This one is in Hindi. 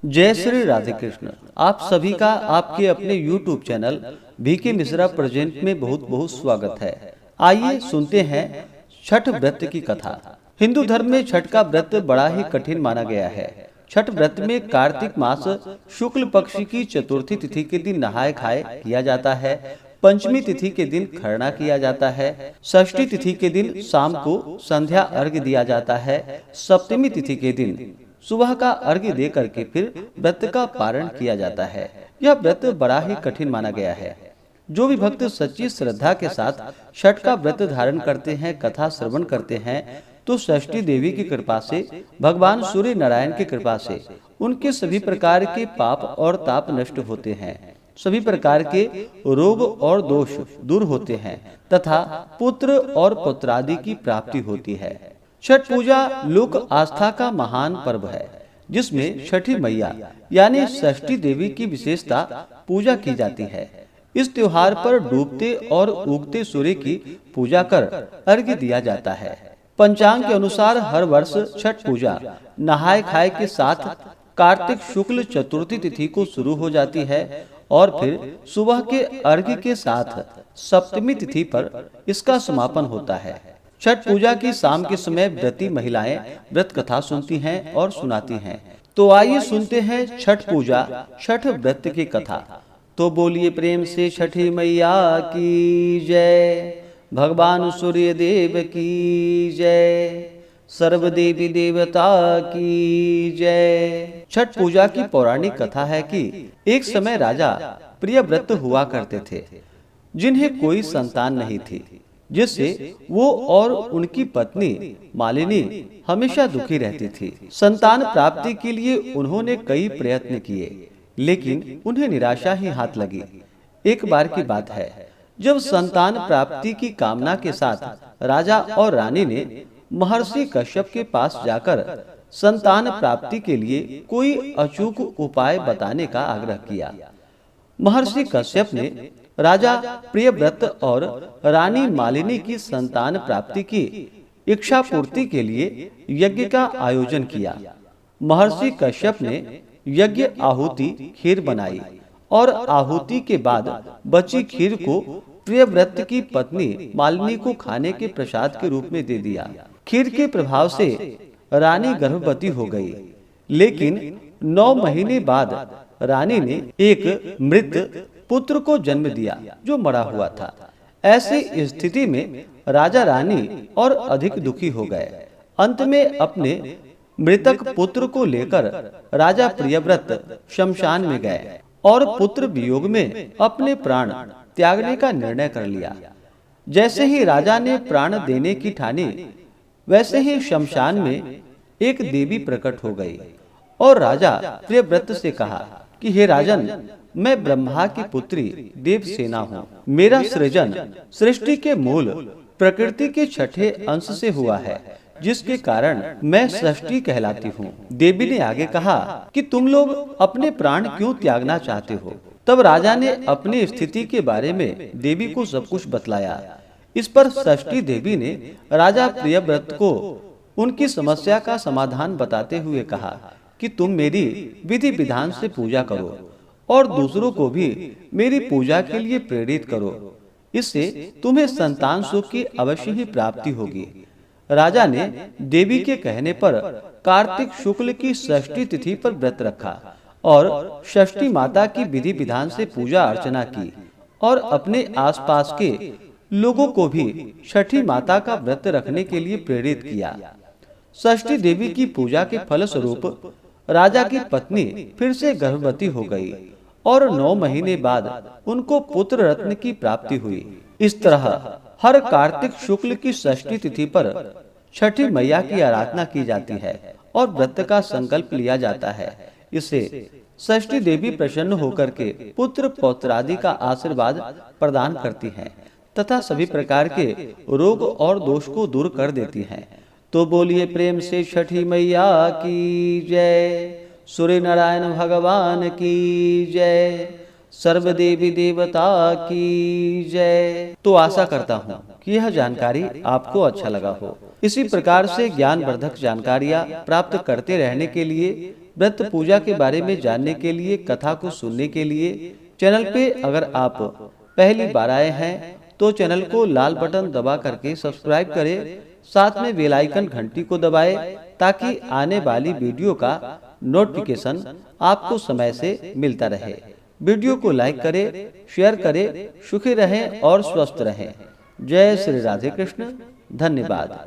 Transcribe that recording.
जय श्री राधे कृष्ण। आप सभी का आपके अपने YouTube channel BK Mishra present में बहुत बहुत स्वागत है। आइए सुनते हैं छठ व्रत की कथा। हिंदू धर्म में छठ का व्रत बड़ा ही कठिन माना गया है। छठ व्रत में कार्तिक मास शुक्ल पक्ष की चतुर्थी तिथि के दिन नहाय खाए किया जाता है। पंचमी तिथि के दिन खरना किया जाता है। षष्ठी तिथि के दिन शाम को संध्या अर्घ्य दिया जाता है। सप्तमी तिथि के दिन सुबह का अर्घ्य दे करके फिर व्रत का पारण किया जाता है। यह व्रत बड़ा ही कठिन माना गया है। जो भी भक्त सच्ची श्रद्धा के साथ छठ का व्रत धारण करते हैं, कथा श्रवण करते हैं, तो षष्ठी देवी की कृपा से, भगवान सूर्य नारायण की कृपा से उनके सभी प्रकार के पाप और ताप नष्ट होते हैं, सभी प्रकार के रोग और दोष दूर होते हैं तथा पुत्र और पुत्रादि की प्राप्ति होती है। छठ पूजा लोक आस्था का महान पर्व है, जिसमें छठी मैया यानी षष्ठी देवी की विशेषता पूजा की जाती है। इस त्योहार पर डूबते और उगते सूर्य की पूजा कर अर्घ्य दिया जाता है। पंचांग के अनुसार हर वर्ष छठ पूजा नहाय खाए के साथ कार्तिक शुक्ल चतुर्थी तिथि को शुरू हो जाती है और फिर सुबह के अर्घ्य के साथ सप्तमी तिथि पर इसका समापन होता है। छठ पूजा की शाम के समय व्रती महिलाएं व्रत कथा सुनती हैं और सुनाती हैं। तो आइए सुनते हैं छठ पूजा छठ व्रत की कथा। तो बोलिए प्रेम से छठी मैया की जय, भगवान सूर्य देव की जय, सर्व देवी देवता की जय। छठ पूजा की पौराणिक कथा है कि एक समय राजा प्रियव्रत हुआ करते थे, जिन्हें कोई संतान नहीं थी, जिससे वो और उनकी पत्नी मालिनी हमेशा दुखी रहती थी। संतान प्राप्ति के लिए उन्होंने कई प्रयत्न किए, लेकिन उन्हें निराशा ही हाथ लगी। एक बार की बात है, जब संतान प्राप्ति की कामना के साथ राजा और रानी ने महर्षि कश्यप के पास जाकर संतान प्राप्ति के लिए कोई अचूक उपाय बताने का आग्रह किया। महर्षि कश्यप ने राजा प्रियव्रत और रानी मालिनी की संतान प्राप्ति की इच्छा पूर्ति के लिए यज्ञ का आयोजन किया। महर्षि कश्यप ने यज्ञ आहुति खीर बनाई और आहुति के बाद बची खीर को प्रियव्रत की पत्नी मालिनी को खाने के प्रसाद के रूप में दे दिया। खीर के प्रभाव से रानी गर्भवती हो गई, लेकिन 9 महीने बाद रानी ने एक मृत पुत्र को जन्म दिया जो मरा हुआ था। ऐसी स्थिति में राजा रानी और अधिक दुखी हो गए। अंत में अपने मृतक पुत्र को लेकर राजा प्रियव्रत शमशान में गए और पुत्र वियोग में अपने प्राण त्यागने का निर्णय कर लिया। जैसे ही राजा ने प्राण देने की ठानी, वैसे ही शमशान में एक देवी प्रकट हो गई और राजा प्रियव्रत से कहा कि हे राजन, मैं ब्रह्मा की पुत्री देवसेना हूँ। मेरा सृजन सृष्टि के मूल प्रकृति के छठे अंश से हुआ है, जिसके कारण मैं षष्ठी कहलाती हूँ। देवी ने आगे कहा कि तुम लोग अपने प्राण क्यों त्यागना चाहते हो। तब राजा ने अपनी स्थिति के बारे में देवी को सब कुछ बतलाया। इस पर षष्ठी देवी ने राजा प्रियव्रत को उनकी समस्या का समाधान बताते हुए कहा कि तुम मेरी विधि विधान से पूजा करो और दूसरों को भी मेरी पूजा के लिए प्रेरित करो। इससे तुम्हें संतान सुख की अवश्य ही प्राप्ति होगी। राजा ने देवी के कहने पर कार्तिक शुक्ल की षष्ठी तिथि पर व्रत रखा और षष्ठी माता की विधि विधान से पूजा अर्चना की और अपने आसपास के लोगों को भी छठी माता का व्रत रखने के लिए प्रेरित किया। षष्ठी देवी की पूजा के फलस्वरूप राजा की पत्नी फिर से गर्भवती हो गई और 9 महीने बाद उनको पुत्र रत्न की प्राप्ति हुई। इस तरह हर कार्तिक शुक्ल की षष्ठी तिथि पर छठी मैया की आराधना की जाती है और व्रत का संकल्प लिया जाता है। इससे षष्ठी देवी प्रसन्न होकर के पुत्र पौत्रादि का आशीर्वाद प्रदान करती हैं तथा सभी प्रकार के रोग और दोष को दूर कर देती हैं। तो बोलिए प्रेम से छठी मैया की जय, सूर्य नारायण भगवान की जय, सर्व देवी देवता की जय। तो आशा करता हूँ कि यह जानकारी आपको अच्छा लगा हो। इसी प्रकार से ज्ञानवर्धक जानकारियाँ प्राप्त करते रहने के लिए व्रत पूजा के बारे में जानने के लिए, कथा को सुनने के लिए चैनल पे अगर आप पहली बार आए हैं तो चैनल को लाल बटन दबा करके सब्सक्राइब करें, साथ में बेल आइकन घंटी को दबाएं ताकि आने वाली वीडियो का नोटिफिकेशन आपको समय से मिलता रहे। वीडियो को लाइक करें, शेयर करें। सुखी रहें और स्वस्थ रहें। जय श्री राधे कृष्ण। धन्यवाद।